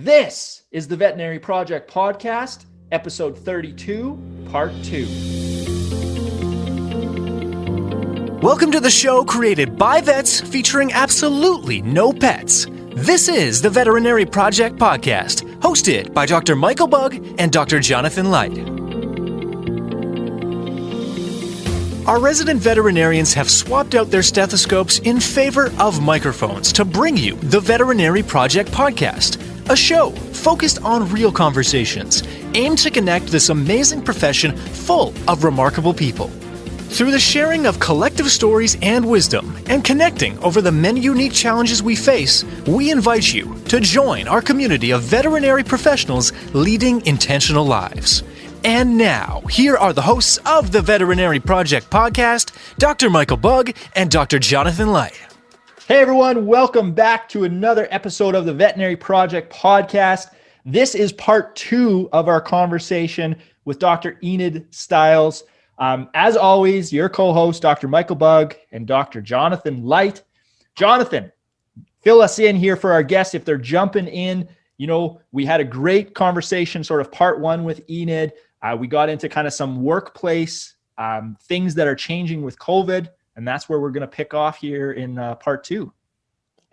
This is the Veterinary Project Podcast, episode 32, part 2. Welcome to the show created by vets featuring absolutely no pets. This is the Veterinary Project Podcast, hosted by Dr. Michael Bugg and Dr. Jonathan Light. Our resident veterinarians have swapped out their stethoscopes in favor of microphones to bring you the Veterinary Project Podcast, a show focused on real conversations, aimed to connect this amazing profession full of remarkable people. Through the sharing of collective stories and wisdom, and connecting over the many unique challenges we face, we invite you to join our community of veterinary professionals leading intentional lives. And now, here are the hosts of the Veterinary Project Podcast, Dr. Michael Bugg and Dr. Jonathan Light. Hey everyone, welcome back to another episode of the Veterinary Project Podcast. This is part 2 of our conversation with Dr. Enid Stiles. As always, your co-host, Dr. Michael Bugg and Dr. Jonathan Light. Jonathan, fill us in here for our guests if they're jumping in. You know, we had a great conversation, sort of part 1 with Enid. We got into kind of some workplace things that are changing with COVID. And that's where we're going to pick off here in part 2.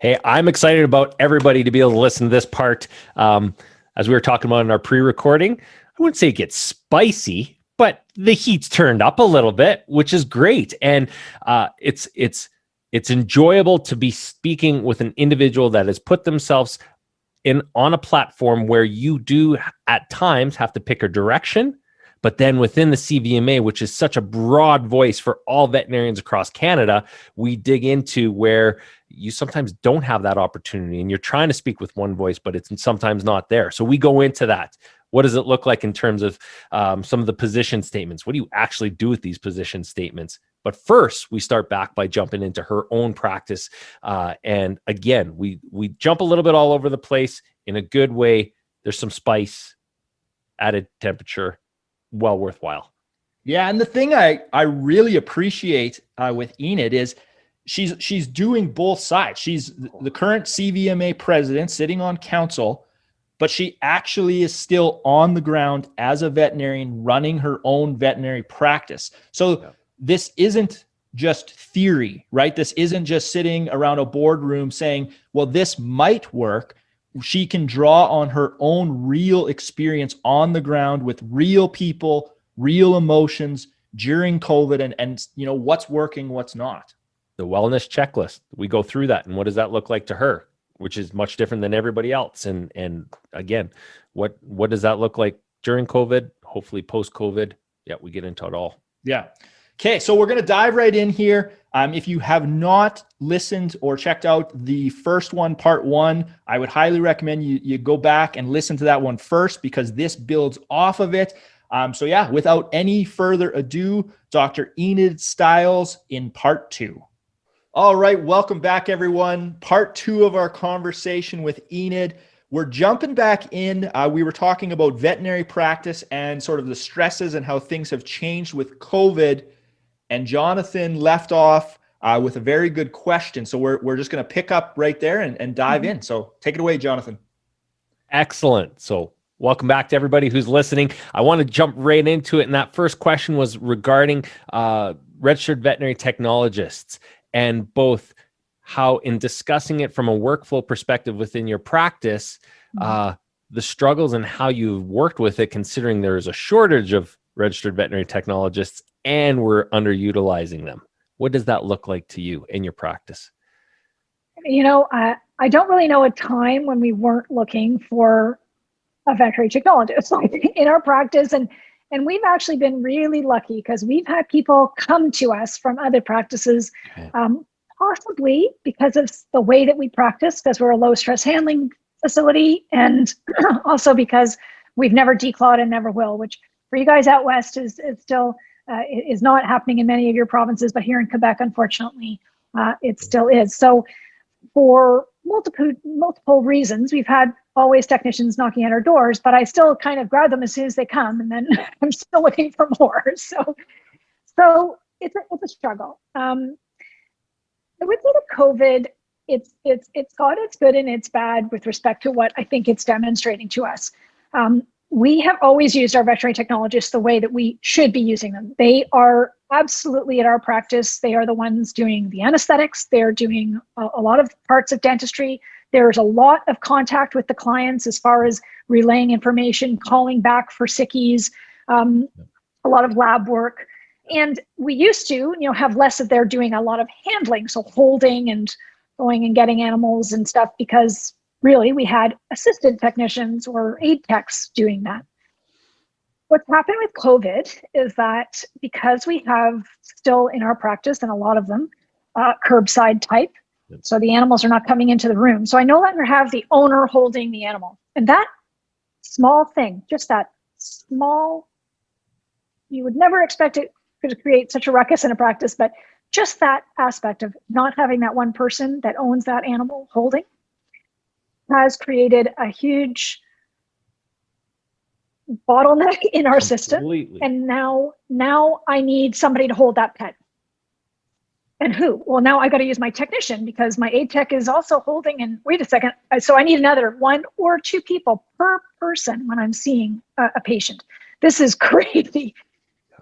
Hey, I'm excited about everybody to be able to listen to this part. As we were talking about in our pre-recording, I wouldn't say it gets spicy, but the heat's turned up a little bit, which is great. And it's enjoyable to be speaking with an individual that has put themselves on a platform where you do at times have to pick a direction. But then within the CVMA, which is such a broad voice for all veterinarians across Canada, we dig into where you sometimes don't have that opportunity and you're trying to speak with one voice, but it's sometimes not there. So we go into that. What does it look like in terms of some of the position statements? What do you actually do with these position statements? But first, we start back by jumping into her own practice. And again, we jump a little bit all over the place in a good way. There's some spice, added temperature. Well worthwhile. Yeah, and the thing I really appreciate with Enid is she's doing both sides. She's the current CVMA president sitting on council, but she actually is still on the ground as a veterinarian running her own veterinary practice. So this isn't just theory, right? This isn't just sitting around a boardroom saying, well, this might work. She can draw on her own real experience on the ground with real people, real emotions during COVID and you know, what's working, what's not. The wellness checklist. We go through that. And what does that look like to her, which is much different than everybody else. And again, what does that look like during COVID? Hopefully post-COVID. Yeah, we get into it all. Yeah. Okay, so we're going to dive right in here. If you have not listened or checked out the first one, part 1, I would highly recommend you go back and listen to that one first because this builds off of it. So yeah, without any further ado, Dr. Enid Stiles in part 2. All right, welcome back, everyone. Part 2 of our conversation with Enid. We're jumping back in. We were talking about veterinary practice and sort of the stresses and how things have changed with COVID. And Jonathan left off with a very good question. So we're just going to pick up right there and dive in. So take it away, Jonathan. Excellent. So welcome back to everybody who's listening. I want to jump right into it. And that first question was regarding registered veterinary technologists and both how in discussing it from a workflow perspective within your practice, the struggles and how you've worked with it, considering there is a shortage of registered veterinary technologists and we're underutilizing them. What does that look like to you in your practice? You know, I don't really know a time when we weren't looking for a veterinary technologist in our practice. And we've actually been really lucky because we've had people come to us from other practices, possibly because of the way that we practice, because we're a low stress handling facility. And also because we've never declawed and never will, which for you guys out west is still is not happening in many of your provinces, but here in Quebec, unfortunately, it still is. So for multiple reasons, we've had always technicians knocking at our doors, but I still kind of grab them as soon as they come, and then I'm still looking for more. So it's a struggle. I would say that COVID it's got its good and its bad with respect to what I think it's demonstrating to us. We have always used our veterinary technologists the way that we should be using them. They are absolutely, at our practice, they are the ones doing the anesthetics. They're doing a lot of parts of dentistry. There's a lot of contact with the clients as far as relaying information, calling back for sickies, a lot of lab work. And we used to, have less of their doing a lot of handling, so holding and going and getting animals and stuff, because really we had assistant technicians or aid techs doing that. What's happened with COVID is that because we have still in our practice, and a lot of them, curbside type, so the animals are not coming into the room. So I no longer have the owner holding the animal. And that small thing, just that small, you would never expect it to create such a ruckus in a practice, but just that aspect of not having that one person that owns that animal holding has created a huge bottleneck in our system. And now I need somebody to hold that pet. And who? Well, now I got to use my technician because my aid tech is also holding, and wait a second. So I need another 1 or 2 people per person when I'm seeing a patient. This is crazy.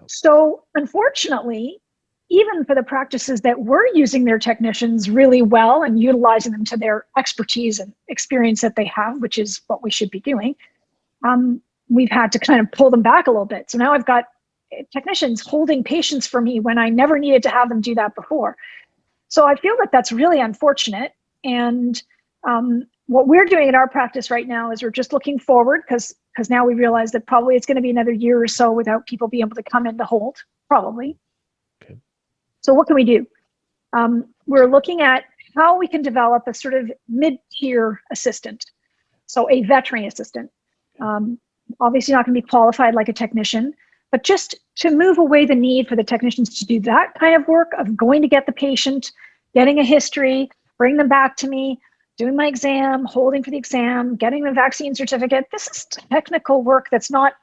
So unfortunately, even for the practices that were using their technicians really well and utilizing them to their expertise and experience that they have, which is what we should be doing, we've had to kind of pull them back a little bit. So now I've got technicians holding patients for me when I never needed to have them do that before. So I feel that that's really unfortunate. And what we're doing in our practice right now is we're just looking forward, because now we realize that probably it's going to be another year or so without people being able to come in to hold, probably. Okay. So what can we do? We're looking at how we can develop a sort of mid-tier assistant. So a veterinary assistant. Obviously not going to be qualified like a technician, but just to move away the need for the technicians to do that kind of work of going to get the patient, getting a history, bring them back to me, doing my exam, holding for the exam, getting the vaccine certificate. This is technical work that's not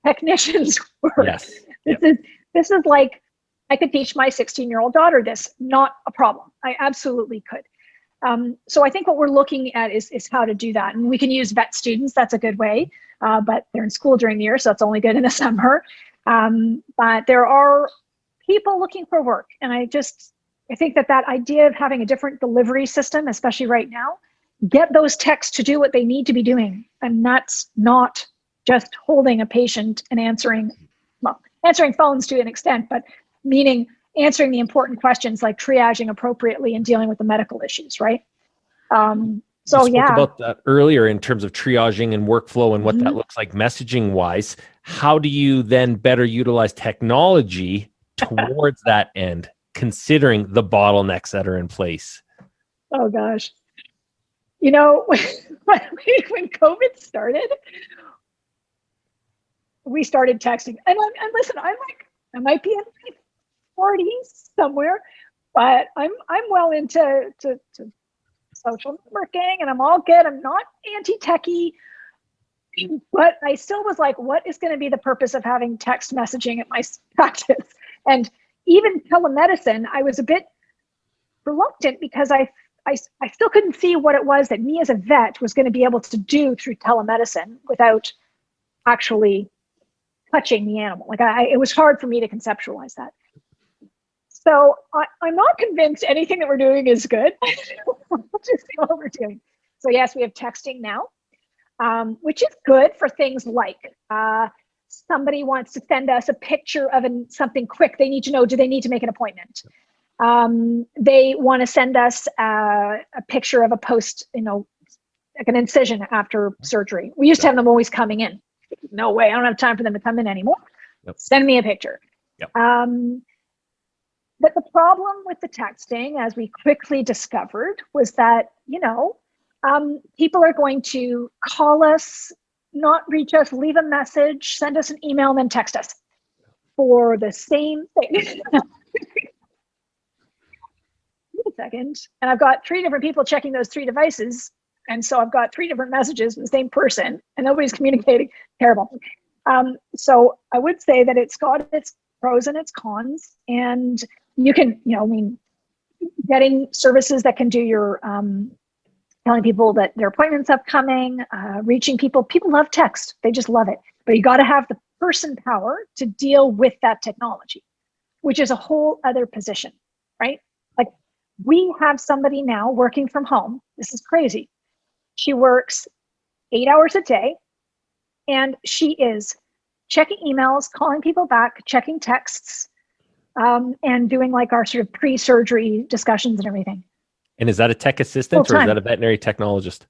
technicians' work. Yes. This is like, I could teach my 16-year-old daughter this, not a problem. I absolutely could. So I think what we're looking at is how to do that. And we can use vet students, that's a good way, but they're in school during the year, so it's only good in the summer. But there are people looking for work. And I think that idea of having a different delivery system, especially right now, get those techs to do what they need to be doing. And that's not just holding a patient and answering phones to an extent, but meaning answering the important questions like triaging appropriately and dealing with the medical issues, right? You spoke about that earlier in terms of triaging and workflow and what that looks like messaging wise. How do you then better utilize technology towards that end, considering the bottlenecks that are in place? Oh gosh. When COVID started, we started texting. And listen, I might be in my 40s somewhere, but I'm well into social networking, and I'm all good. I'm not anti-techie, but I still was like, what is going to be the purpose of having text messaging at my practice? And even telemedicine, I was a bit reluctant because I still couldn't see what it was that me as a vet was going to be able to do through telemedicine without actually touching the animal. It was hard for me to conceptualize that. So I'm not convinced anything that we're doing is good. We'll just see what we're doing. So yes, we have texting now, which is good for things like somebody wants to send us a picture of something quick. They need to know, do they need to make an appointment? They want to send us a picture of a post, like an incision after surgery. We used to have them always coming in. No way, I don't have time for them to come in anymore. Yep. Send Send me a picture. Yep. But the problem with the texting, as we quickly discovered, was that, people are going to call us, not reach us, leave a message, send us an email, and then text us for the same thing. Wait a second. And I've got 3 different people checking those 3 devices. And so I've got 3 different messages from the same person, and nobody's communicating. Terrible. So I would say that it's got its pros and its cons. And you can, getting services that can do your telling people that their appointment's upcoming, reaching people. People love text. They just love it. But you got to have the person power to deal with that technology, which is a whole other position, right? Like we have somebody now working from home. This is crazy. She works 8 hours a day, and she is checking emails, calling people back, checking texts, and doing like our sort of pre-surgery discussions and everything. And is that a tech assistant or is that a veterinary technologist?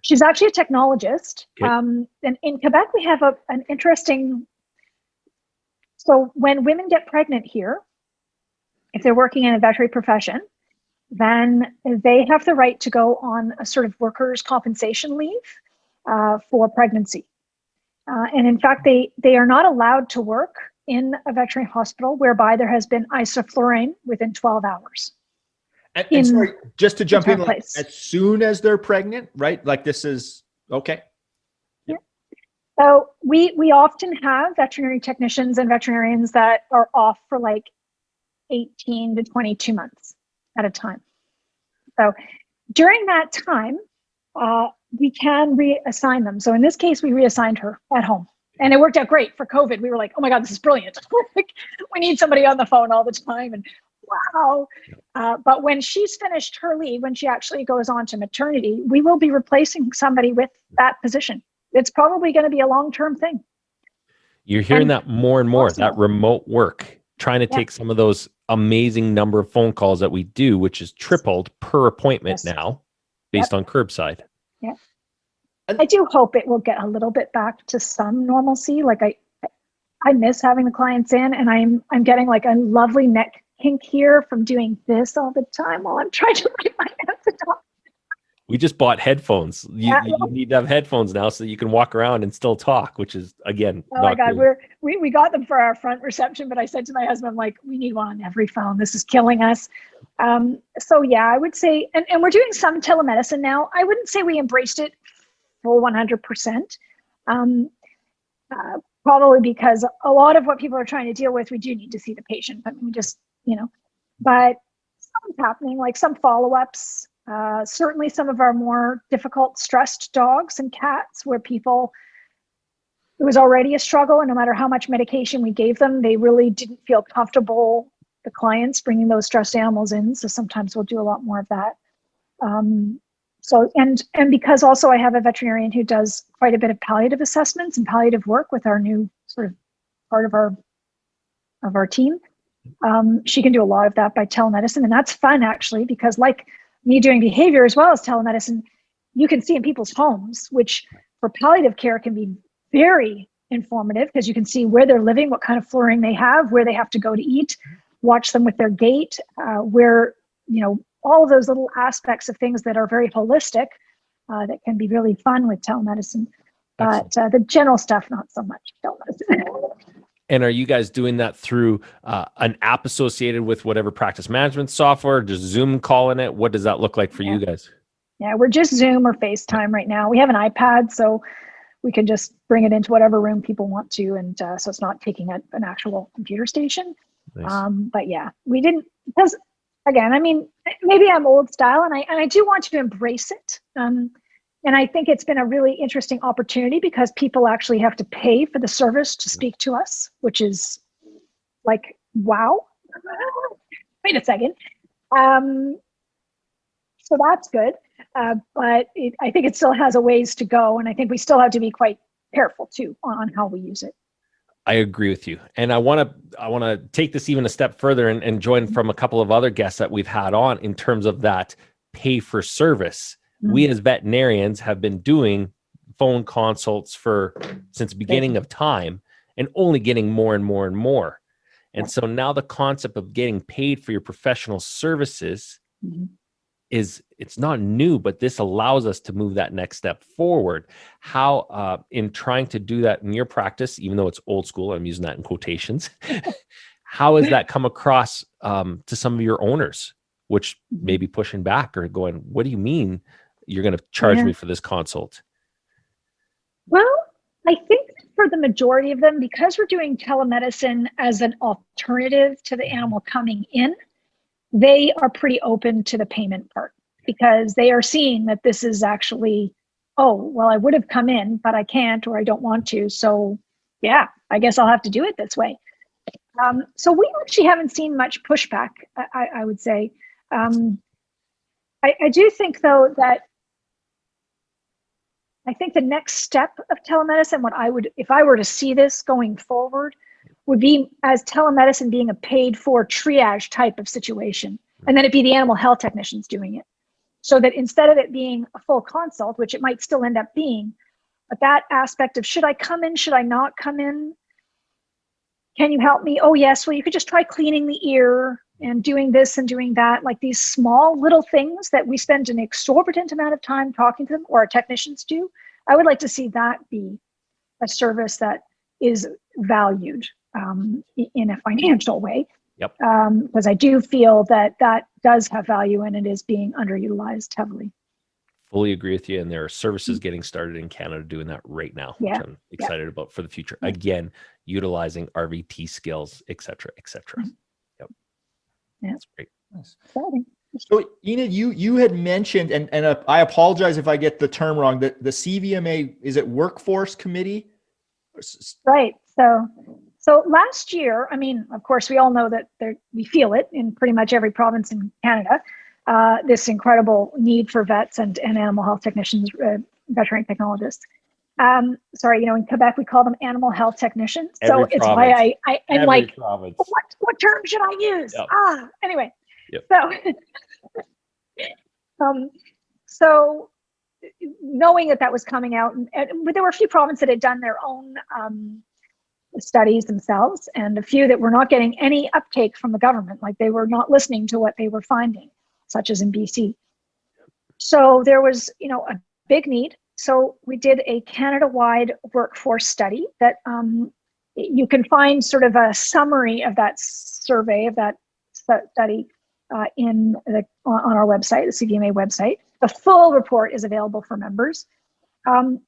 She's actually a technologist. Okay. And in Quebec, we have an interesting, so when women get pregnant here, if they're working in a veterinary profession, then they have the right to go on a sort of workers' compensation leave for pregnancy. And in fact, they are not allowed to work in a veterinary hospital whereby there has been isoflurane within 12 hours. And sorry, just to jump in, like, place. as soon as they're pregnant, right? Like this is okay. Yeah. So we often have veterinary technicians and veterinarians that are off for like 18 to 22 months at a time. So during that time, we can reassign them. So in this case, we reassigned her at home. And it worked out great for COVID. We were like, oh my God, this is brilliant. Like, we need somebody on the phone all the time. And wow. But when she's finished her leave, when she actually goes on to maternity, we will be replacing somebody with that position. It's probably going to be a long-term thing. You're hearing that more and more, that remote work, trying to take some of those amazing number of phone calls that we do, which is tripled per appointment now based on curbside. Yeah. I do hope it will get a little bit back to some normalcy. Like I miss having the clients in, and I'm getting like a lovely neck kink here from doing this all the time while I'm trying to write my answer doc. We just bought headphones. You need to have headphones now so that you can walk around and still talk, which is, again, oh my God, cool. we got them for our front reception, but I said to my husband, I'm like, we need one on every phone. This is killing us. So yeah, I would say, and we're doing some telemedicine now. I wouldn't say we embraced it full 100%. Probably because a lot of what people are trying to deal with, we do need to see the patient. I mean, we just, but something's happening, like some follow-ups. Certainly some of our more difficult, stressed dogs and cats where it was already a struggle, and no matter how much medication we gave them, they really didn't feel comfortable, the clients, bringing those stressed animals in. So sometimes we'll do a lot more of that. So, and because also I have a veterinarian who does quite a bit of palliative assessments and palliative work with our new sort of part of our team. She can do a lot of that by telemedicine, and that's fun actually, because like me doing behavior as well as telemedicine, you can see in people's homes, which for palliative care can be very informative because you can see where they're living, what kind of flooring they have, where they have to go to eat, watch them with their gait, where, all of those little aspects of things that are very holistic that can be really fun with telemedicine. But the general stuff, not so much telemedicine. And are you guys doing that through an app associated with whatever practice management software, just Zoom calling it? What does that look like for you guys? Yeah, we're just Zoom or FaceTime right now. We have an iPad, so we can just bring it into whatever room people want to. And so it's not taking an actual computer station. Nice. But yeah, we didn't, because again, I mean, maybe I'm old style and I do want to embrace it. And I think it's been a really interesting opportunity because people actually have to pay for the service to speak to us, which is like, wow. Wait a second. So that's good. But I think it still has a ways to go. And I think we still have to be quite careful too on how we use it. I agree with you. And I want to take this even a step further and join from a couple of other guests that we've had on in terms of that pay for service. Mm-hmm. We as veterinarians have been doing phone consults since the beginning of time and only getting more and more and more. And so now the concept of getting paid for your professional services it's not new, but this allows us to move that next step forward. How, in trying to do that in your practice, even though it's old school, I'm using that in quotations, how has that come across to some of your owners, which may be pushing back or going, what do you mean you're going to charge me for this consult? Well, I think for the majority of them, because we're doing telemedicine as an alternative to the animal coming in, they are pretty open to the payment part because they are seeing that this is actually, oh, well, I would have come in, but I can't or I don't want to. So yeah, I guess I'll have to do it this way. So we actually haven't seen much pushback, I would say. I do think, though, that I think the next step of telemedicine, if I were to see this going forward, would be as telemedicine being a paid for triage type of situation. And then it'd be the animal health technicians doing it. So that instead of it being a full consult, which it might still end up being, but that aspect of should I come in, should I not come in? Can you help me? Oh, yes. Well, you could just try cleaning the ear and doing this and doing that, like these small little things that we spend an exorbitant amount of time talking to them, or our technicians do. I would like to see that be a service that is valued in a financial way. Yep. Because I do feel that that does have value and it is being underutilized heavily. Fully agree with you. And there are services getting started in Canada doing that right now, which I'm excited about for the future. Again, utilizing RVT skills, et cetera, et cetera. Yep. Yeah. That's great. Nice. Exciting. So Enid, you had mentioned, and I apologize if I get the term wrong, that the CVMA, is it Workforce Committee? Right. So last year, I mean, of course, we all know that we feel it in pretty much every province in Canada, this incredible need for vets and animal health technicians, veterinary technologists. Sorry, in Quebec, we call them animal health technicians. So it's why I'm like, what term should I use? Yep. Anyway. Yep. So knowing that was coming out, and there were a few provinces that had done their own studies themselves, and a few that were not getting any uptake from the government, like they were not listening to what they were finding, such as in BC. So there was, a big need. So we did a Canada-wide workforce study that you can find sort of a summary of that survey, of that study on our website, the CVMA website. The full report is available for members.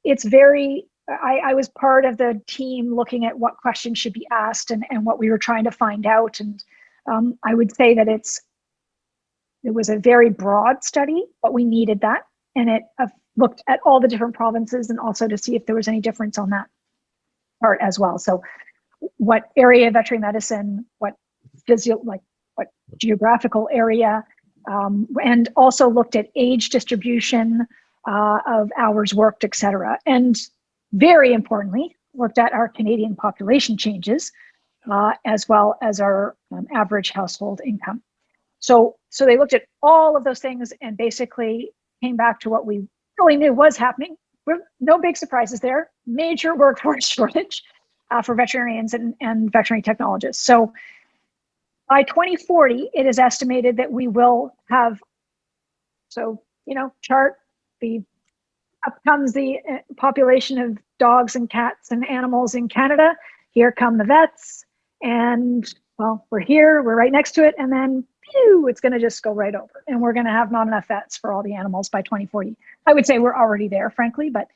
It's I was part of the team looking at what questions should be asked and what we were trying to find out. And I would say that it was a very broad study, but we needed that. And it looked at all the different provinces and also to see if there was any difference on that part as well. So what area of veterinary medicine, what geographical area, and also looked at age distribution of hours worked, et cetera. And very importantly, looked at our Canadian population changes, as well as our average household income. So they looked at all of those things and basically came back to what we really knew was happening. No big surprises there. Major workforce shortage for veterinarians and veterinary technologists. So by 2040, it is estimated that we will have, chart up comes the population of dogs and cats and animals in Canada. Here come the vets. And we're here, we're right next to it. And then it's going to just go right over. And we're going to have not enough vets for all the animals by 2040. I would say we're already there, frankly, but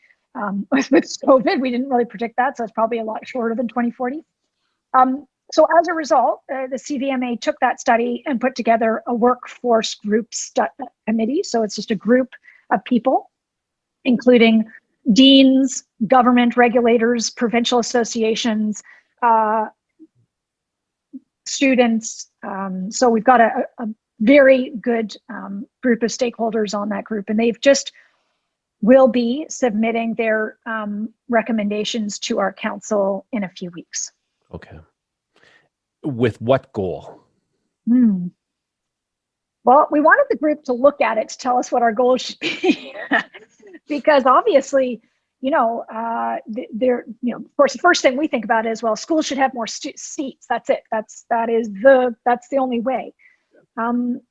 with COVID, we didn't really predict that. So it's probably a lot shorter than 2040. So as a result, the CVMA took that study and put together a workforce group committee. So it's just a group of people, including deans, government regulators, provincial associations, students. So we've got a very good group of stakeholders on that group, and will be submitting their recommendations to our council in a few weeks. Okay. With what goal? Well, we wanted the group to look at it to tell us what our goals should be, because obviously, of course, the first thing we think about is, schools should have more seats. That's it. That's the only way, and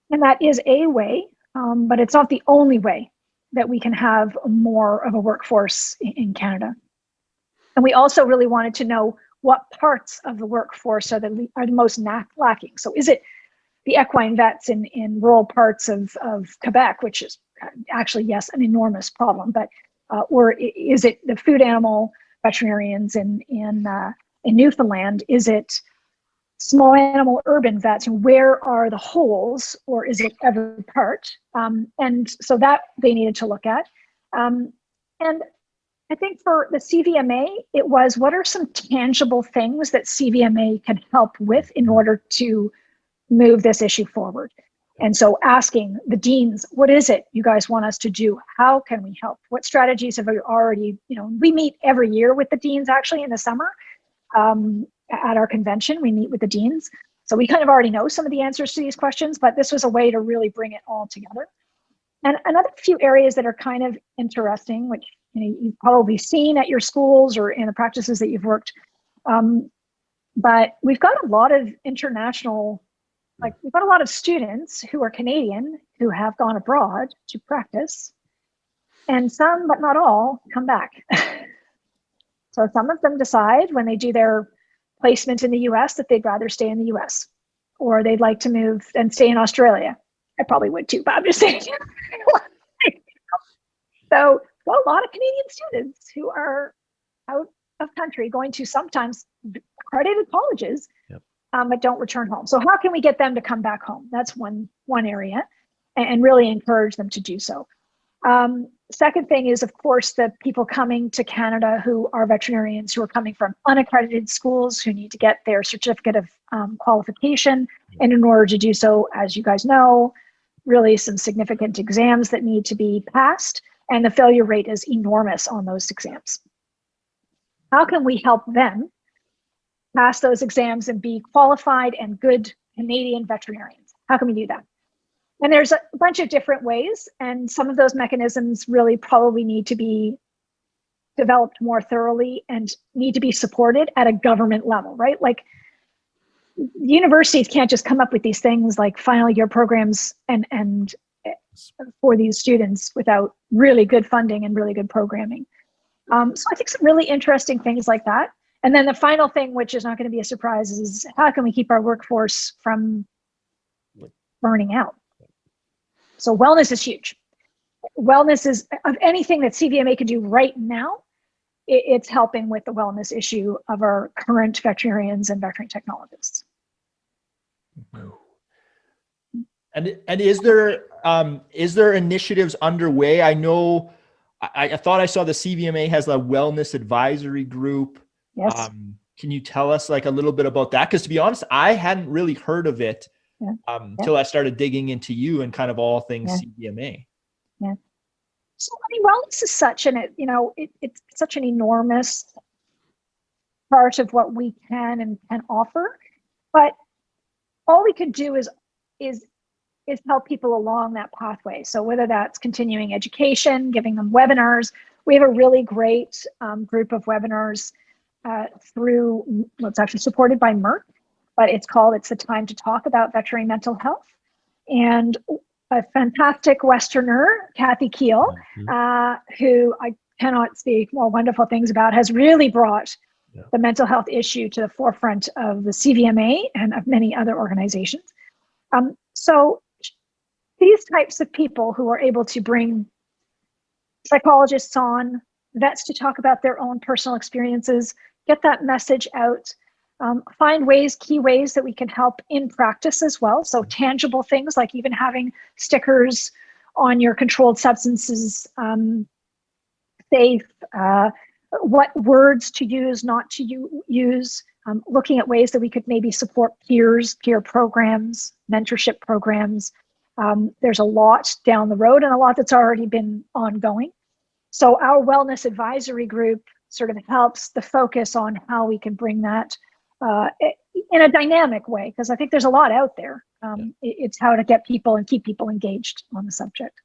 that is a way, but it's not the only way that we can have more of a workforce in Canada. And we also really wanted to know what parts of the workforce are the most lacking. So is it the equine vets in rural parts of Quebec, which is actually, yes, an enormous problem, but or is it the food animal veterinarians in Newfoundland? Is it small animal urban vets, and where are the holes, or is it every part? And so that they needed to look at. And I think for the CVMA, it was, what are some tangible things that CVMA can help with in order to move this issue forward? And so asking the deans, what is it you guys want us to do? How can we help? What strategies have we already, we meet every year with the deans actually in the summer. At our convention, we meet with the deans. So we kind of already know some of the answers to these questions, but this was a way to really bring it all together. And another few areas that are kind of interesting, which you've probably seen at your schools or in the practices that you've worked, but we've got a lot of international, we've got a lot of students who are Canadian who have gone abroad to practice, and some, but not all, come back. So some of them decide when they do their placement in the US that they'd rather stay in the US, or they'd like to move and stay in Australia. I probably would too, but I'm just saying. So, well, a lot of Canadian students who are out of country going to sometimes accredited colleges, yep, but don't return home. So how can we get them to come back home? That's one area, and really encourage them to do so. Second thing is, of course, the people coming to Canada who are veterinarians who are coming from unaccredited schools who need to get their certificate of qualification. And in order to do so, as you guys know, really some significant exams that need to be passed, and the failure rate is enormous on those exams. How can we help them pass those exams and be qualified and good Canadian veterinarians? How can we do that? And there's a bunch of different ways, and some of those mechanisms really probably need to be developed more thoroughly and need to be supported at a government level, right? Like, universities can't just come up with these things like final year programs and for these students without really good funding and really good programming. So I think some really interesting things like that. And then the final thing, which is not going to be a surprise, is how can we keep our workforce from burning out? So wellness is huge. Wellness is, of anything that CVMA can do right now, it's helping with the wellness issue of our current veterinarians and veterinary technologists. And is there initiatives underway? I know, I thought I saw the CVMA has a wellness advisory group. Yes. Can you tell us a little bit about that? Because to be honest, I hadn't really heard of it until I started digging into you and kind of all things CVMA. Yeah. So I mean, wellness is such it's such an enormous part of what we can and can offer, but all we could do is help people along that pathway. So whether that's continuing education, giving them webinars, we have a really great group of webinars through, it's actually supported by Merck, but it's the Time to Talk About Veterinary Mental Health. And a fantastic Westerner, Kathy Keel, who I cannot speak more wonderful things about, has really brought the mental health issue to the forefront of the CVMA and of many other organizations. So these types of people who are able to bring psychologists on, vets to talk about their own personal experiences, get that message out, find key ways that we can help in practice as well. So tangible things like even having stickers on your controlled substances safe, what words to use, not to use, looking at ways that we could maybe support peer programs, mentorship programs. There's a lot down the road and a lot that's already been ongoing. So our wellness advisory group sort of helps the focus on how we can bring that in a dynamic way, because I think there's a lot out there. It's how to get people and keep people engaged on the subject.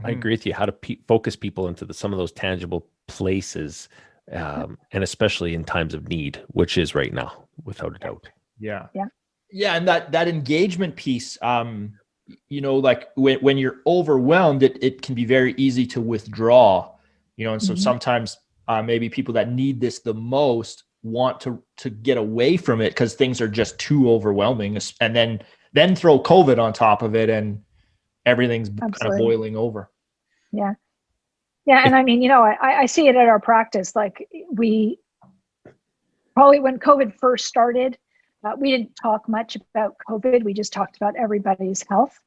I agree with you. How to focus people into some of those tangible places, and especially in times of need, which is right now, without a doubt. Yeah. And that engagement piece, like when you're overwhelmed, it can be very easy to withdraw, and so sometimes maybe people that need this the most want to get away from it because things are just too overwhelming, and then throw COVID on top of it and everything's kind of boiling over. Yeah. And I mean, I see it at our practice. Like we probably, when COVID first started, We didn't talk much about COVID. We just talked about everybody's health,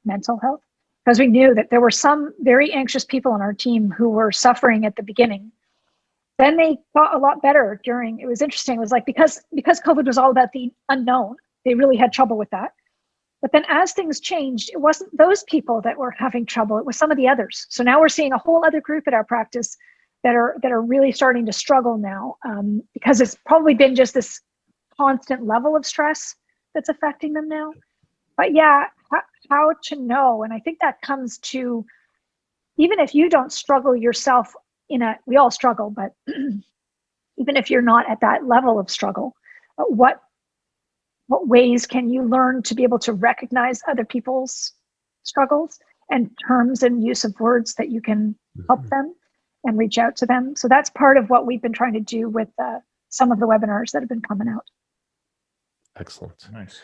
mental health, because we knew that there were some very anxious people on our team who were suffering at the beginning. Then they got a lot better during. It was interesting. It was like because COVID was all about the unknown, they really had trouble with that. But then as things changed, it wasn't those people that were having trouble. It was some of the others. So now we're seeing a whole other group at our practice that are really starting to struggle now, because it's probably been just this constant level of stress that's affecting them now. But yeah, how to know? And I think that comes to, even if you don't struggle yourself we all struggle, but even if you're not at that level of struggle, what ways can you learn to be able to recognize other people's struggles and terms and use of words that you can help them and reach out to them? So that's part of what we've been trying to do with some of the webinars that have been coming out. Excellent. Nice.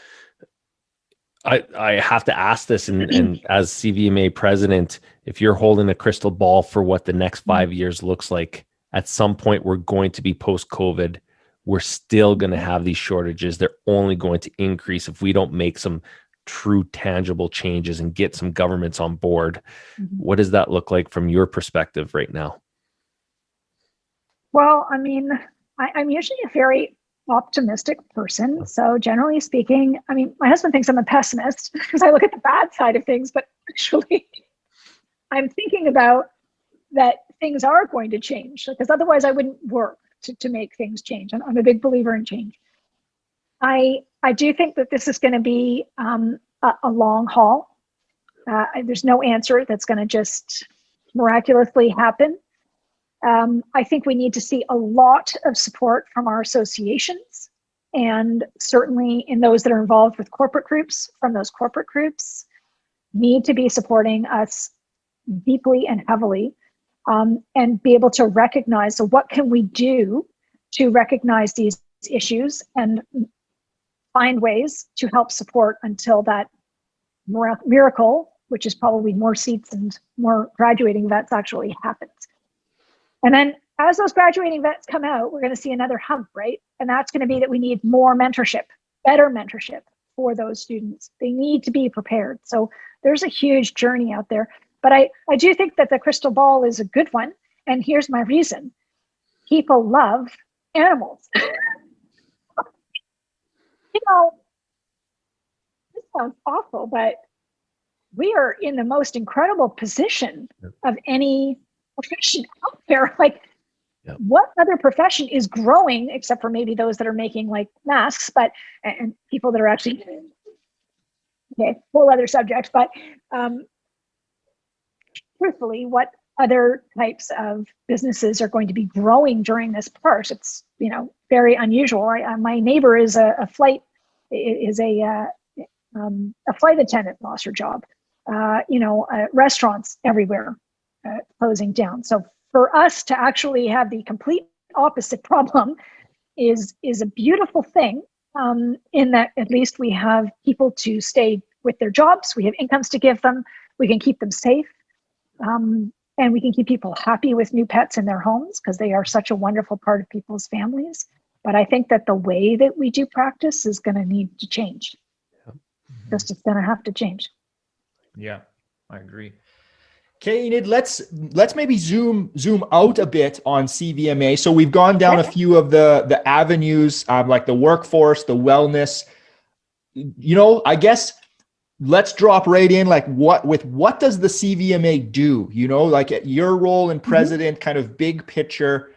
I have to ask this, and as CVMA president, if you're holding a crystal ball for what the next 5 years looks like, at some point we're going to be post-COVID. We're still going to have these shortages. They're only going to increase if we don't make some true tangible changes and get some governments on board. What does that look like from your perspective right now? Well, I mean, I'm usually a very optimistic person. So generally speaking, I mean, my husband thinks I'm a pessimist because I look at the bad side of things, but actually I'm thinking about that things are going to change, because otherwise I wouldn't work to make things change. I'm a big believer in change. I do think that this is going to be a long haul. There's no answer that's going to just miraculously happen. I think we need to see a lot of support from our associations, and certainly in those that are involved with corporate groups, from those corporate groups need to be supporting us deeply and heavily, and be able to recognize, so what can we do to recognize these issues and find ways to help support until that miracle, which is probably more seats and more graduating vets, actually happens. And then as those graduating vets come out, we're going to see another hump, right? And that's going to be that we need more mentorship, better mentorship for those students. They need to be prepared. So there's a huge journey out there. But I do think that the crystal ball is a good one. And here's my reason. People love animals. You know, this sounds awful, but we are in the most incredible position of any profession out there. Like, what other profession is growing, except for maybe those that are making like masks, but and people that are actually, okay, whole other subject. But truthfully, what other types of businesses are going to be growing during this part? It's, you know, very unusual. My neighbor is a flight attendant, lost her job. Restaurants everywhere closing down. So for us to actually have the complete opposite problem is a beautiful thing, in that at least we have people to stay with their jobs. We have incomes to give them. We can keep them safe. And we can keep people happy with new pets in their homes, because they are such a wonderful part of people's families. But I think that the way that we do practice is going to need to change. Just it's going to have to change. Yeah, I agree. Okay, Enid, let's maybe zoom out a bit on CVMA. So we've gone down a few of the avenues, like the workforce, the wellness. You know, I guess let's drop right in. Like, what does the CVMA do? You know, like your role in president, kind of big picture.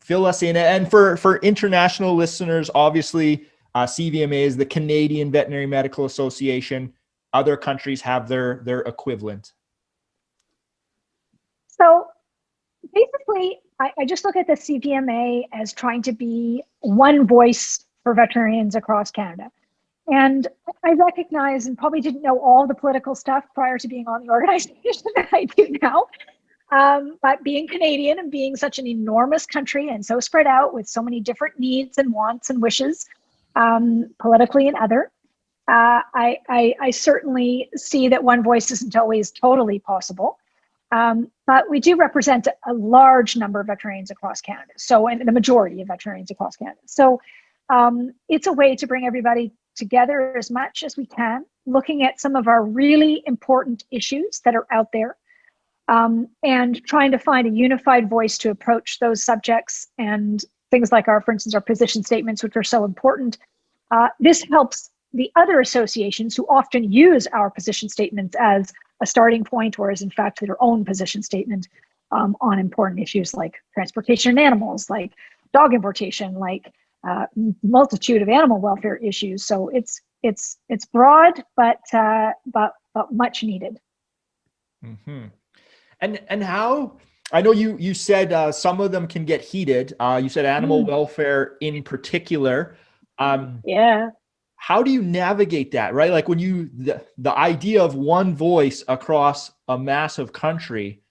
Fill us in. And for international listeners, obviously, CVMA is the Canadian Veterinary Medical Association. Other countries have their equivalent. So basically, I just look at the CVMA as trying to be one voice for veterinarians across Canada. And I recognize, and probably didn't know all the political stuff prior to being on the organization that I do now. But being Canadian and being such an enormous country and so spread out with so many different needs and wants and wishes, politically and other, I certainly see that one voice isn't always totally possible. But we do represent a large number of veterinarians across Canada. So, and the majority of veterinarians across Canada. So it's a way to bring everybody together as much as we can, looking at some of our really important issues that are out there, and trying to find a unified voice to approach those subjects and things like for instance, our position statements, which are so important. This helps the other associations who often use our position statements as a starting point, or as in fact their own position statement on important issues like transportation of animals, like dog importation, like multitude of animal welfare issues. So it's broad, but much needed. Mm-hmm. And how, I know you said some of them can get heated. You said animal welfare in particular. Yeah. How do you navigate that, right? Like when the idea of one voice across a massive country,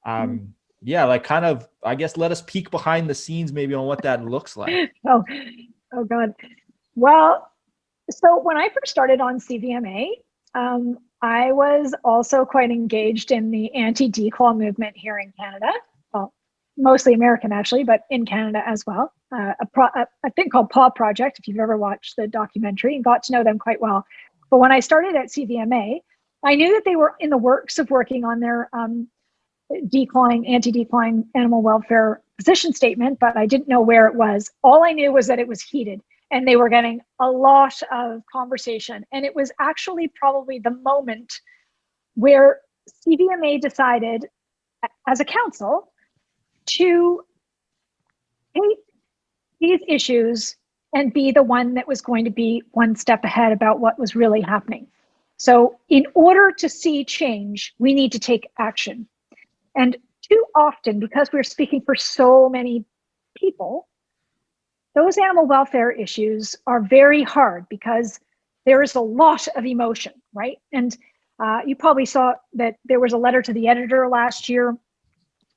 like kind of, I guess, let us peek behind the scenes maybe on what that looks like. Oh God. Well, so when I first started on CVMA, I was also quite engaged in the anti-dequal movement here in Canada. Well, mostly American actually, but in Canada as well. A thing called Paw Project, if you've ever watched the documentary, and got to know them quite well. But when I started at CVMA, I knew that they were in the works of working on their anti-decline animal welfare position statement, but I didn't know where it was. All I knew was that it was heated and they were getting a lot of conversation. And it was actually probably the moment where CVMA decided as a council to take these issues and be the one that was going to be one step ahead about what was really happening. So in order to see change, we need to take action. And too often, because we're speaking for so many people, those animal welfare issues are very hard because there is a lot of emotion, right? And you probably saw that there was a letter to the editor last year,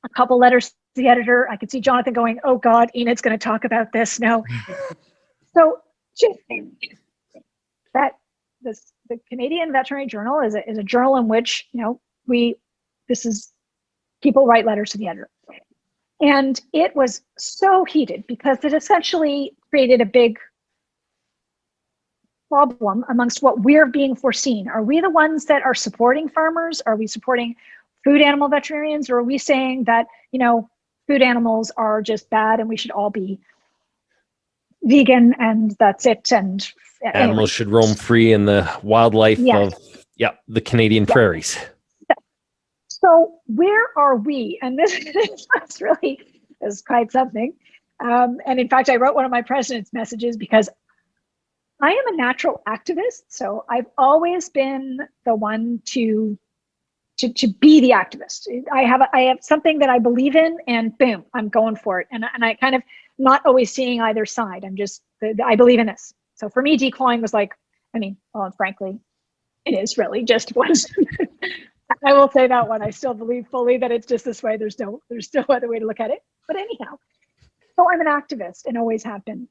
a couple letters to the editor. I could see Jonathan going, oh God, Enid's going to talk about this now. So just that the Canadian Veterinary Journal is a journal in which, people write letters to the editor. And it was so heated because it essentially created a big problem amongst what we're being foreseen. Are we the ones that are supporting farmers? Are we supporting food animal veterinarians? Or are we saying that, food animals are just bad and we should all be vegan and that's it? And animals should roam free in the wildlife of the Canadian prairies. So where are we? And this really is quite something. And in fact, I wrote one of my president's messages because I am a natural activist. So I've always been the one to be the activist. I have something that I believe in, and boom, I'm going for it. And I kind of not always seeing either side. I believe in this. So for me, declawing was like, frankly, it is really just one. I will say that one. I still believe fully that it's just this way. There's no other way to look at it. But anyhow, so I'm an activist and always have been.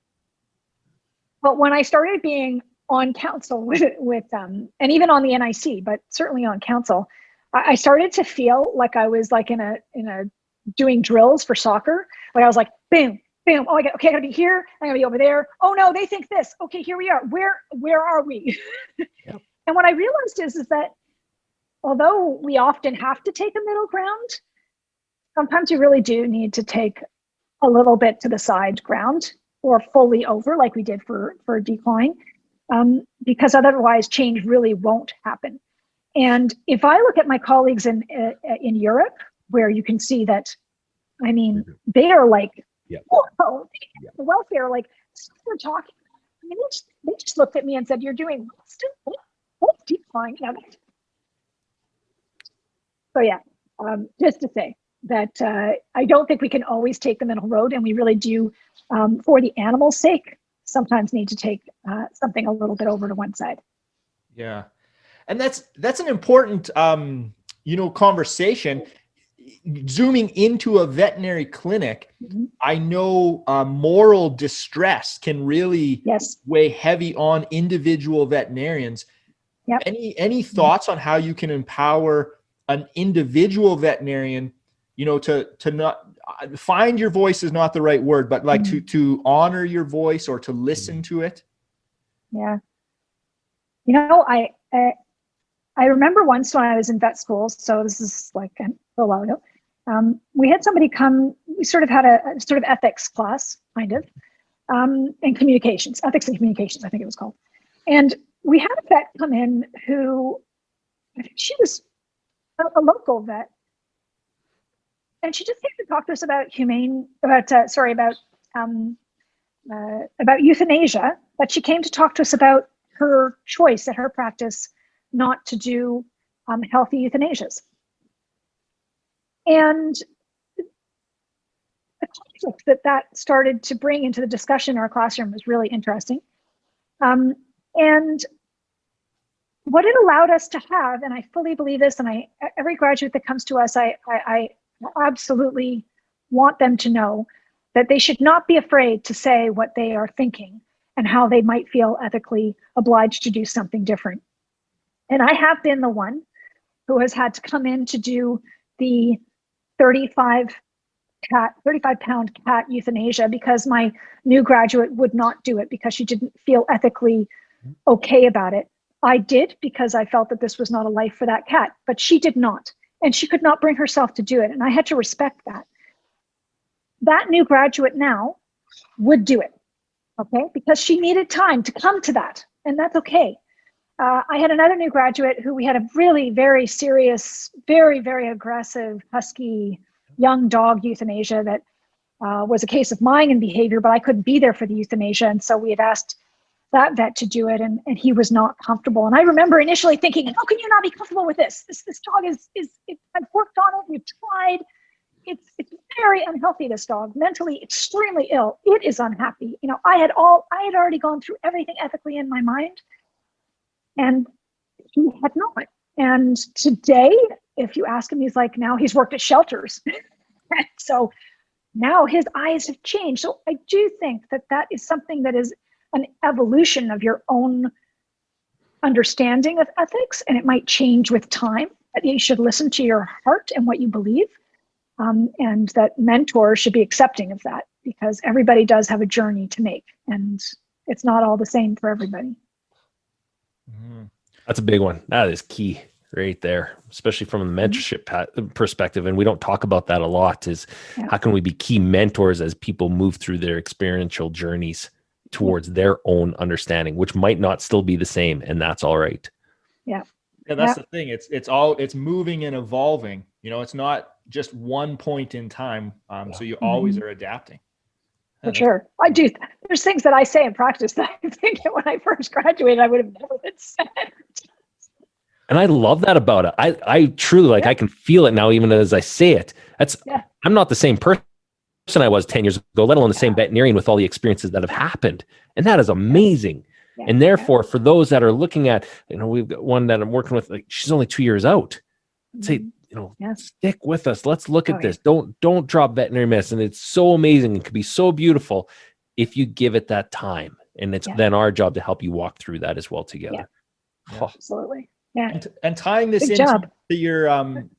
But when I started being on council with and even on the NIC, but certainly on council, I started to feel like I was like in a doing drills for soccer. Like I was like, boom, boom. Oh, I gotta be here. I gotta be over there. Oh no, they think this. Okay, here we are. Where are we? Yep. And what I realized is that although we often have to take a middle ground, sometimes you really do need to take a little bit to the side ground or fully over, like we did for decline, because otherwise change really won't happen. And if I look at my colleagues in Europe, where you can see that, they are like, whoa, the welfare, like, we're talking. They just looked at me and said, "You're doing what's decline?" So yeah, just to say that I don't think we can always take the middle road, and we really do, for the animal's sake, sometimes need to take something a little bit over to one side. Yeah, and that's an important conversation. Zooming into a veterinary clinic, I know moral distress can really weigh heavy on individual veterinarians. Yep. Any thoughts on how you can empower an individual veterinarian, to not find your voice is not the right word, but like to honor your voice or to listen to it. Yeah. I remember once when I was in vet school, so this is like a little while ago, we had somebody come, we sort of had a sort of ethics class, kind of, and communications, ethics and communications, I think it was called. And we had a vet come in who, I think she was a local vet. And she just came to talk to us about about euthanasia, but she came to talk to us about her choice at her practice not to do healthy euthanasias. And the conflict that started to bring into the discussion in our classroom was really interesting. And what it allowed us to have, and I fully believe this, and every graduate that comes to us, I absolutely want them to know that they should not be afraid to say what they are thinking and how they might feel ethically obliged to do something different. And I have been the one who has had to come in to do the 35-pound cat euthanasia because my new graduate would not do it because she didn't feel ethically okay about it. I did because I felt that this was not a life for that cat, but she did not. And she could not bring herself to do it. And I had to respect that. That new graduate now would do it, okay? Because she needed time to come to that, and that's okay. I had another new graduate who we had a really very serious, very, very aggressive, husky, young dog euthanasia that was a case of mind and behavior, but I couldn't be there for the euthanasia. And so we had asked that vet to do it, and he was not comfortable. And I remember initially thinking, how can you not be comfortable with this? This dog I've worked on it, we've tried. It's very unhealthy, this dog, mentally extremely ill. It is unhappy. I had already gone through everything ethically in my mind, and he had not. And today, if you ask him, he's like, now he's worked at shelters. So now his eyes have changed. So I do think that is something that is an evolution of your own understanding of ethics, and it might change with time. That you should listen to your heart and what you believe, and that mentors should be accepting of that because everybody does have a journey to make, and it's not all the same for everybody. That's a big one. That is key right there, especially from the mentorship perspective. And we don't talk about that a lot is how can we be key mentors as people move through their experiential journeys towards their own understanding, which might not still be the same. And that's all right. Yeah. That's the thing. It's moving and evolving. It's not just one point in time. So you always are adapting. For sure. I do. There's things that I say in practice that I think that when I first graduated, I would have never been said. And I love that about it. I truly I can feel it now, even as I say it. I'm not the same person I was 10 years ago, let alone the same veterinarian with all the experiences that have happened. And that is amazing. Yeah. And therefore, for those that are looking at, we've got one that I'm working with, like she's only 2 years out. Say, stick with us. Let's look at this. Don't drop veterinary medicine. It's so amazing. It could be so beautiful if you give it that time. And it's then our job to help you walk through that as well together. Yeah. Absolutely. Yeah. And tying this into your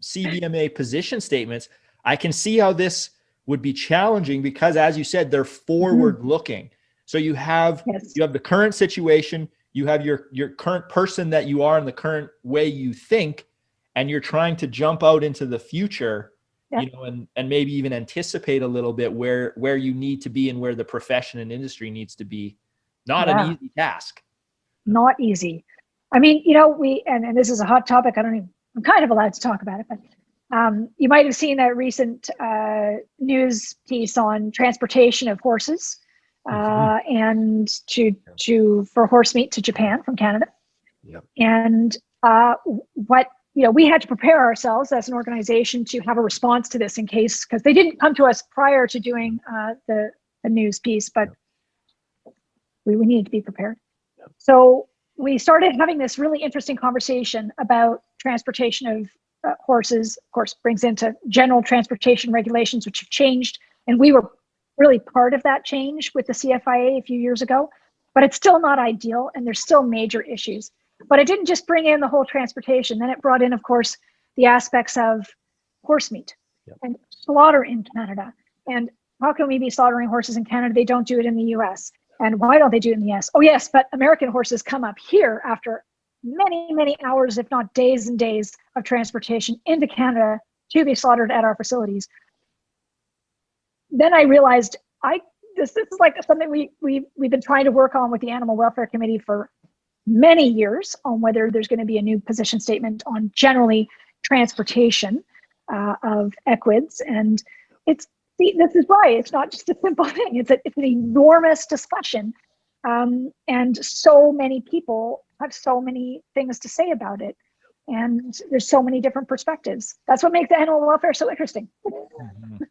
CVMA position statements, I can see how this would be challenging because, as you said, they're forward looking. So you have the current situation, you have your current person that you are in the current way you think, and you're trying to jump out into the future, and maybe even anticipate a little bit where you need to be and where the profession and industry needs to be. Not an easy task. Not easy. I mean, and this is a hot topic. I'm kind of allowed to talk about it, but you might have seen a recent news piece on transportation of horses and for horse meat to Japan from Canada. Yep. And we had to prepare ourselves as an organization to have a response to this in case, because they didn't come to us prior to doing the news piece, but we needed to be prepared. Yep. So we started having this really interesting conversation about transportation of horses. Of course, brings into general transportation regulations, which have changed. And we were really part of that change with the CFIA a few years ago, but it's still not ideal. And there's still major issues, but it didn't just bring in the whole transportation. Then it brought in, of course, the aspects of horse meat. Yep. And slaughter in Canada? And how can we be slaughtering horses in Canada? They don't do it in the US. And why don't they do it in the US? Oh, yes, but American horses come up here after many, many hours, if not days and days of transportation into Canada to be slaughtered at our facilities. Then I realized this is like something we've been trying to work on with the Animal Welfare Committee for many years, on whether there's going to be a new position statement on generally transportation of equids. And this is why it's not just a simple thing. It's an enormous discussion. And so many people have so many things to say about it. And there's so many different perspectives. That's what makes animal welfare so interesting. Mm-hmm.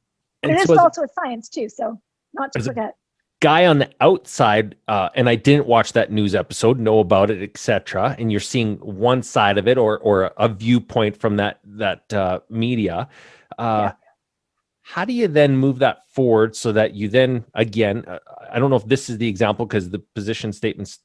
And it is also a science too, so not to forget. Guy on the outside, and I didn't watch that news episode, know about it, etc. And you're seeing one side of it, or a viewpoint from that media. How do you then move that forward so that you then, again, I don't know if this is the example because the position statements,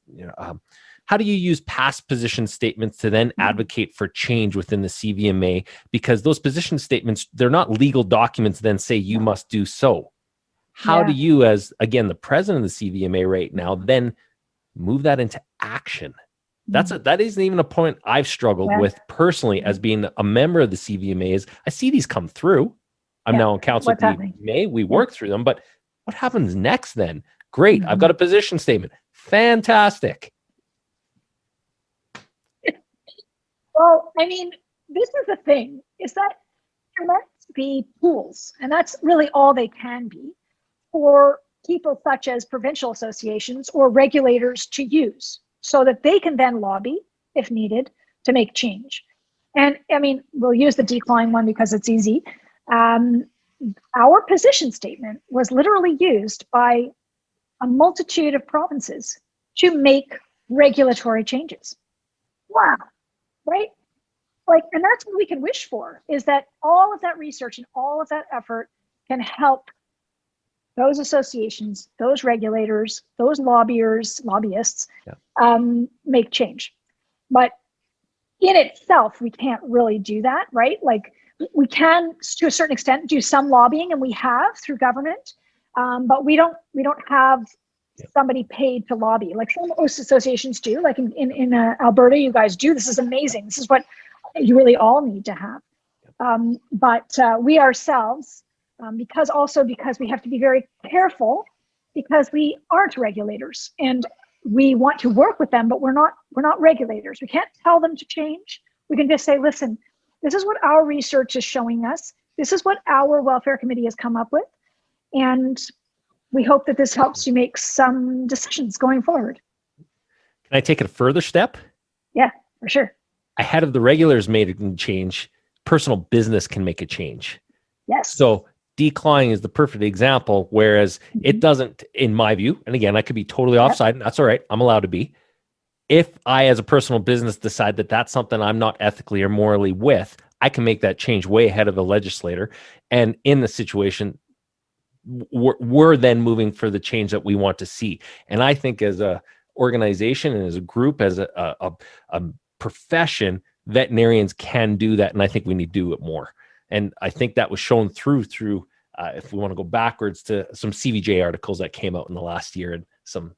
how do you use past position statements to then advocate for change within the CVMA? Because those position statements, they're not legal documents then say you must do so. How do you, as, again, the president of the CVMA right now, then move that into action? That isn't even a point I've struggled with personally as being a member of the CVMA. Is I see these come through. I'm now on council at the CVMA. We work through them, but what happens next then? Great. I've got a position statement. Fantastic. Well, I mean, this is the thing, is that there must be tools, and that's really all they can be, for people such as provincial associations or regulators to use so that they can then lobby, if needed, to make change. And I mean, we'll use the decline one because it's easy. Our position statement was literally used by a multitude of provinces to make regulatory changes. Wow. Right? And that's what we can wish for, is that all of that research and all of that effort can help those associations, those regulators, those lobbyists, make change. But in itself, we can't really do that, right? Like, we can, to a certain extent, do some lobbying, and we have through government, but we don't have somebody paid to lobby like some associations do, like in Alberta. You guys do. This is amazing. This is what you really all need to have. But we ourselves, because we have to be very careful, because we aren't regulators, and we want to work with them, but we're not regulators. We can't tell them to change. We can just say, listen, this is what our research is showing us. This is what our welfare committee has come up with, and we hope that this helps you make some decisions going forward. Can I take it a further step? Yeah, for sure. Ahead of the regulators made a change, personal business can make a change. Yes. So declining is the perfect example, whereas it doesn't, in my view, and again, I could be totally offside, and that's all right. I'm allowed to be. If I, as a personal business, decide that that's something I'm not ethically or morally with, I can make that change way ahead of the legislator. And in the situation, we're then moving for the change that we want to see. And I think as a organization and as a group, as a profession, veterinarians can do that. And I think we need to do it more. And I think that was shown through if we want to go backwards, to some CVJ articles that came out in the last year and some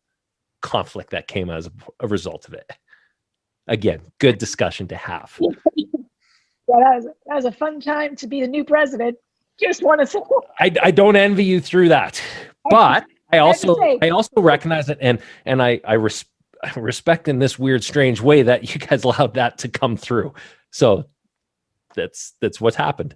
conflict that came as a result of it. Again, good discussion to have. Yeah, that was a fun time to be the new president. Just want to say, I don't envy you through that, but I also recognize it, and I respect in this weird, strange way that you guys allowed that to come through. So that's what's happened.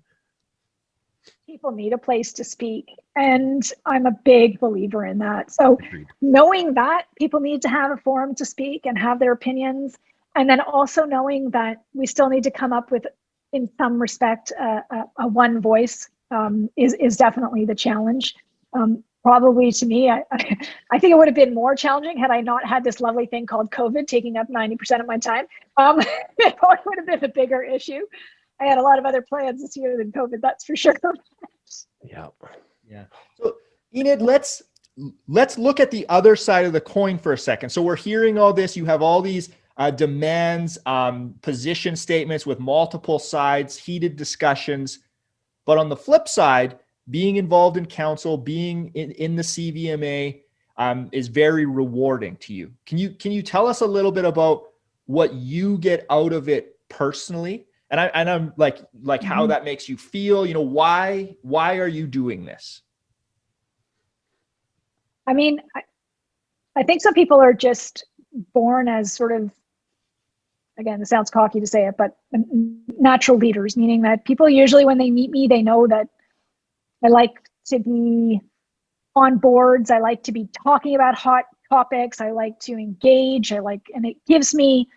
People need a place to speak, and I'm a big believer in that. So knowing that people need to have a forum to speak and have their opinions, and then also knowing that we still need to come up with, in some respect, a one voice is definitely the challenge. Probably to me, I think it would have been more challenging had I not had this lovely thing called COVID taking up 90% of my time. It would have been a bigger issue. I had a lot of other plans this year than COVID, that's for sure. Yeah. So Enid, let's look at the other side of the coin for a second. So we're hearing all this. You have all these demands, position statements with multiple sides, heated discussions. But on the flip side, being involved in council, being in the CVMA is very rewarding to you. Can you tell us a little bit about what you get out of it personally? And I'm like how that makes you feel, why are you doing this? I mean, I think some people are just born as sort of, again, it sounds cocky to say it, but natural leaders, meaning that people usually, when they meet me, they know that I like to be on boards. I like to be talking about hot topics. I like to engage. And it gives me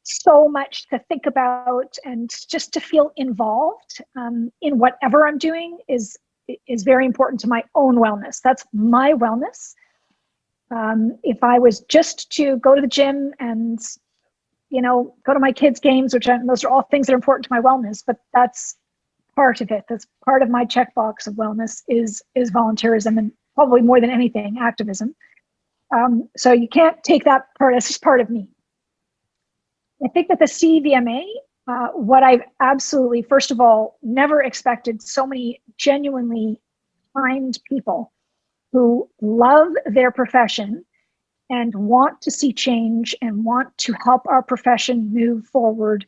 so much to think about, and just to feel involved in whatever I'm doing is very important to my own wellness. That's my wellness. If I was just to go to the gym and, go to my kids' games, those are all things that are important to my wellness, but that's part of it. That's part of my checkbox of wellness is volunteerism, and probably more than anything, activism. So you can't take that part. That's just part of me. I think that the CVMA, what I've absolutely, first of all, never expected so many genuinely kind people who love their profession and want to see change and want to help our profession move forward.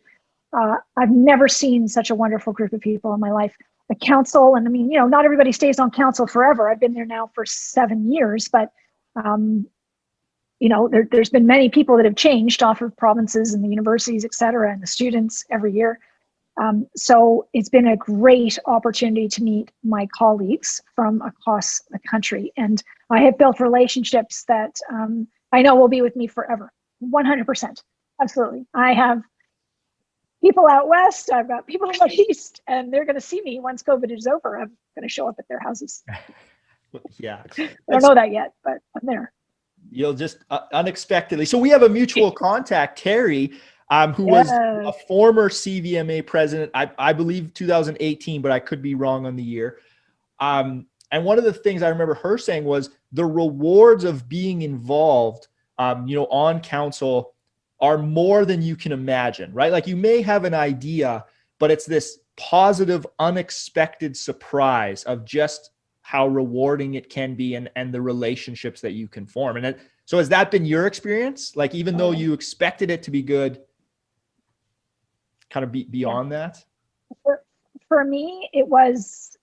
I've never seen such a wonderful group of people in my life. The council, and I mean, not everybody stays on council forever. I've been there now for 7 years, but there's been many people that have changed off of provinces and the universities, et cetera, and the students every year. So it's been a great opportunity to meet my colleagues from across the country. And I have built relationships that I know will be with me forever, 100%. Absolutely. I have people out west, I've got people out east, and they're going to see me once COVID is over. I'm going to show up at their houses. Yeah. I don't know that yet, but I'm there. You'll just unexpectedly. So we have a mutual contact, Terry, who was a former CVMA president, I believe 2018, but I could be wrong on the year. And one of the things I remember her saying was the rewards of being involved, on council are more than you can imagine, right? Like you may have an idea, but it's this positive, unexpected surprise of just how rewarding it can be and the relationships that you can form. And so has that been your experience? Like, even though you expected it to be good, kind of beyond that? For me, it's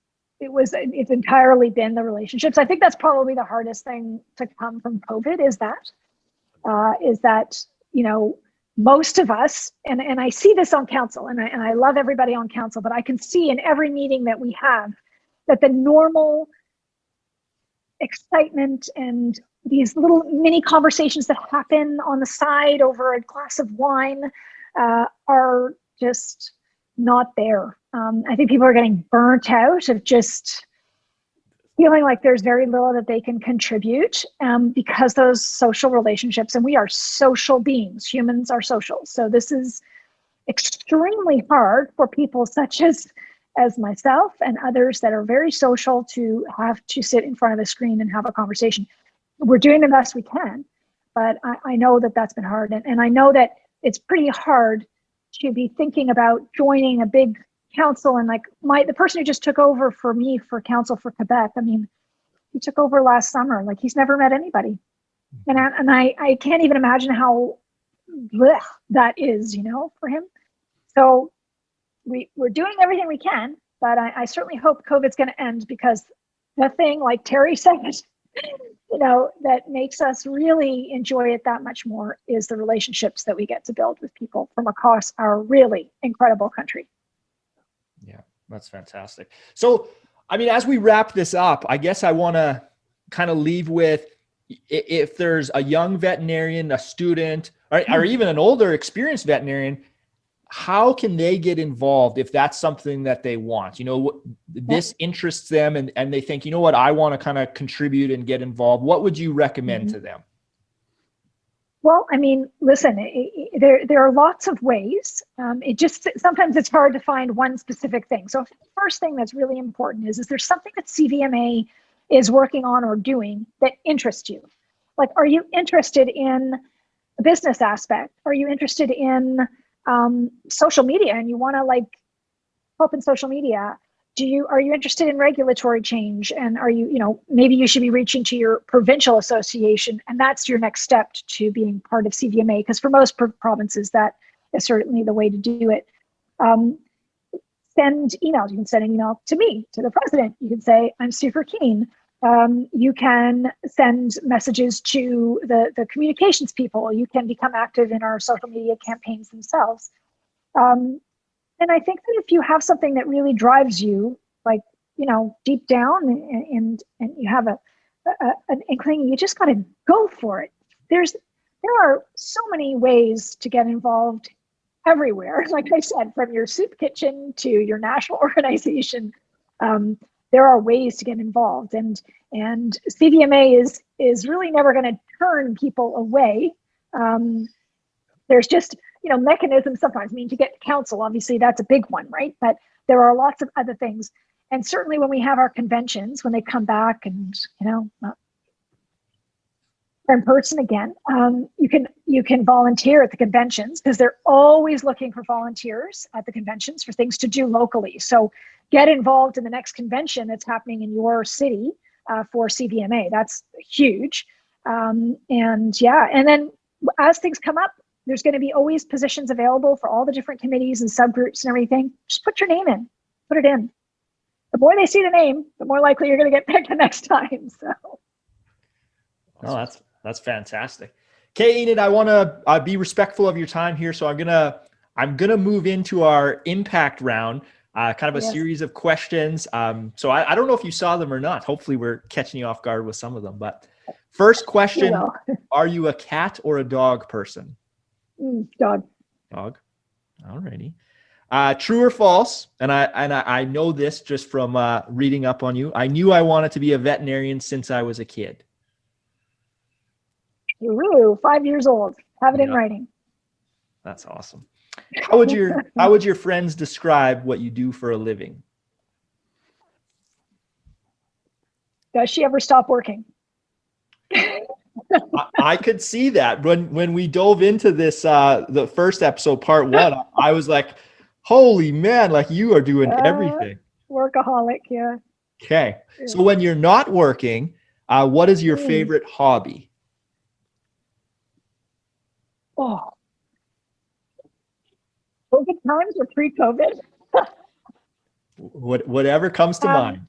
entirely been the relationships. I think that's probably the hardest thing to come from COVID is that, most of us, and I see this on council, and I love everybody on council, but I can see in every meeting that we have that the normal excitement and these little mini conversations that happen on the side over a glass of wine are just not there. I think people are getting burnt out of just feeling like there's very little that they can contribute because those social relationships, and we are social beings, humans are social. So this is extremely hard for people such as myself and others that are very social to have to sit in front of a screen and have a conversation. We're doing the best we can, but I know that that's been hard. And I know that it's pretty hard to be thinking about joining a big council. And like the person who just took over for me for council for Quebec, I mean, he took over last summer, like he's never met anybody. And I can't even imagine how that is, for him. So we're doing everything we can, but I certainly hope COVID's going to end, because the thing, like Terry said, that makes us really enjoy it that much more is the relationships that we get to build with people from across our really incredible country. Yeah, that's fantastic. So, I mean, as we wrap this up, I guess I want to kind of leave with, if there's a young veterinarian, a student, or even an older experienced veterinarian, how can they get involved if that's something that they want? This interests them and they think, what, I want to kind of contribute and get involved. What would you recommend to them? Well, I mean, listen, there are lots of ways. Sometimes it's hard to find one specific thing. So first thing that's really important is there something that CVMA is working on or doing that interests you? Like, are you interested in the business aspect? Are you interested in social media and you want to help in social media? are you interested in regulatory change? And are you, maybe you should be reaching to your provincial association, and that's your next step to being part of CVMA, because for most provinces, that is certainly the way to do it. Send emails. You can send an email to me, to the president. You can say, I'm super keen. You can send messages to the communications people. You can become active in our social media campaigns themselves. And I think that if you have something that really drives you, like, deep down, and you have an inkling, you just got to go for it. There are so many ways to get involved everywhere. Like I said, from your soup kitchen to your national organization, there are ways to get involved, and CVMA is really never going to turn people away. There's just mechanisms sometimes. I mean, to get counsel, obviously that's a big one, right? But there are lots of other things, and certainly when we have our conventions, when they come back, and in person again, you can volunteer at the conventions, because they're always looking for volunteers at the conventions for things to do locally. So get involved in the next convention that's happening in your city for CVMA. That's huge. And then as things come up, there's going to be always positions available for all the different committees and subgroups and everything. Just put your name in, put it in. The more they see the name, the more likely you're going to get picked the next time. So. Oh, that's fantastic. Okay, Enid, I want to be respectful of your time here, so I'm gonna move into our impact round, kind of a series of questions. So I don't know if you saw them or not. Hopefully, we're catching you off guard with some of them. But first question: are you a cat or a dog person? Dog. Dog. Alrighty. True or false? And I know this just from reading up on you. I knew I wanted to be a veterinarian since I was a kid. Ooh, 5 years old. Have it in writing. That's awesome. How would your friends describe what you do for a living? Does she ever stop working? I could see that when we dove into this, the first episode, part 1, I was like, holy man, like you are doing everything. Workaholic, yeah. Okay. So when you're not working, what is your favorite hobby? Oh, COVID times or pre-COVID? Whatever comes to mind.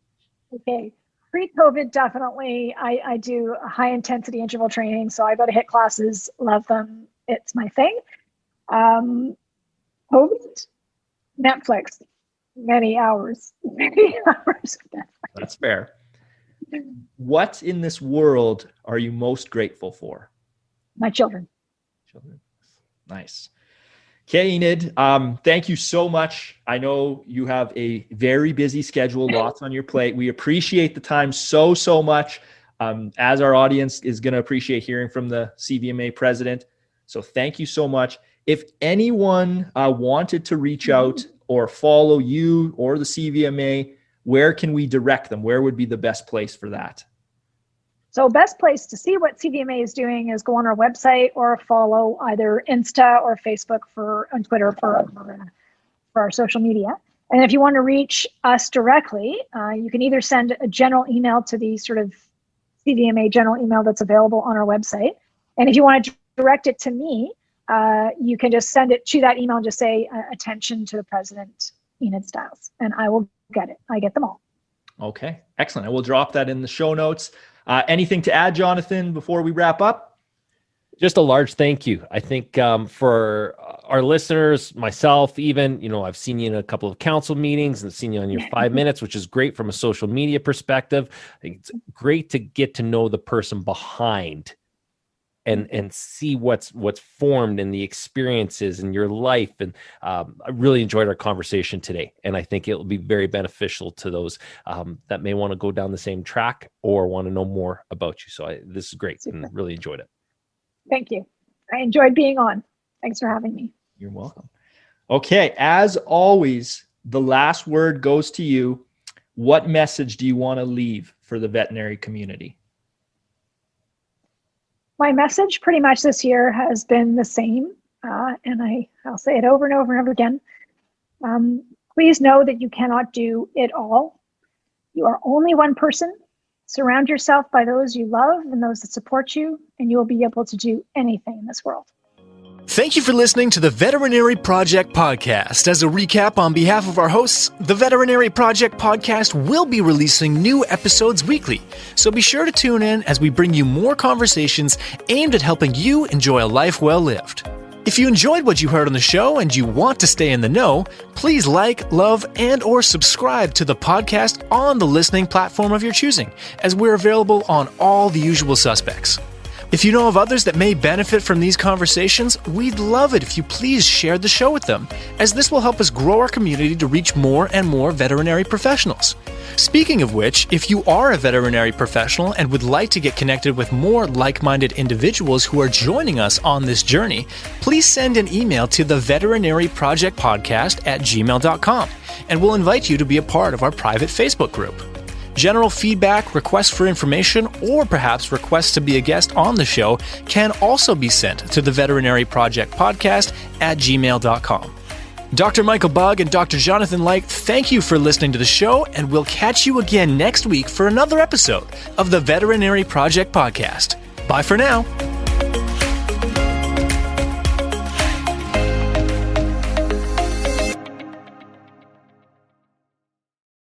Okay. Pre-COVID, definitely. I do high intensity interval training. So I go to HIIT classes, love them. It's my thing. COVID, Netflix, many hours. That's fair. What in this world are you most grateful for? My children. Nice. Okay, Enid, thank you so much. I know you have a very busy schedule, lots on your plate. We appreciate the time so much, as our audience is going to appreciate hearing from the CVMA president. So thank you so much. If anyone wanted to reach out or follow you or the CVMA, where can we direct them? Where would be the best place for that? So best place to see what CVMA is doing is go on our website or follow either Insta or Facebook and Twitter for our social media. And if you want to reach us directly, you can either send a general email to the sort of CVMA general email that's available on our website. And if you want to direct it to me, you can just send it to that email and just say, attention to the president, Enid Stiles, and I will get it. I get them all. Okay, excellent. I will drop that in the show notes. Anything to add, Jonathan, before we wrap up? Just a large thank you. I think for our listeners, myself, even, I've seen you in a couple of council meetings and seen you on your 5 minutes, which is great from a social media perspective. I think it's great to get to know the person behind and see what's formed in the experiences in your life. And I really enjoyed our conversation today. And I think it will be very beneficial to those that may want to go down the same track or want to know more about you. So this is great. Super. And really enjoyed it. Thank you. I enjoyed being on. Thanks for having me. You're welcome. Okay. As always, the last word goes to you. What message do you want to leave for the veterinary community? My message pretty much this year has been the same, and I'll say it over and over and over again. Please know that you cannot do it all. You are only one person. Surround yourself by those you love and those that support you, and you will be able to do anything in this world. Thank you for listening to the Veterinary Project Podcast. As a recap on behalf of our hosts, the Veterinary Project Podcast will be releasing new episodes weekly, so be sure to tune in as we bring you more conversations aimed at helping you enjoy a life well lived. If you enjoyed what you heard on the show and you want to stay in the know, please like, love, and or subscribe to the podcast on the listening platform of your choosing, as we're available on all the usual suspects. If you know of others that may benefit from these conversations, we'd love it if you please share the show with them, as this will help us grow our community to reach more and more veterinary professionals. Speaking of which, if you are a veterinary professional and would like to get connected with more like-minded individuals who are joining us on this journey, please send an email to the veterinaryprojectpodcast@gmail.com, and we'll invite you to be a part of our private Facebook group. General feedback, requests for information, or perhaps requests to be a guest on the show can also be sent to the veterinaryprojectpodcast@gmail.com. Dr. Michael Bugg and Dr. Jonathan Light, thank you for listening to the show, and we'll catch you again next week for another episode of the Veterinary Project Podcast. Bye for now.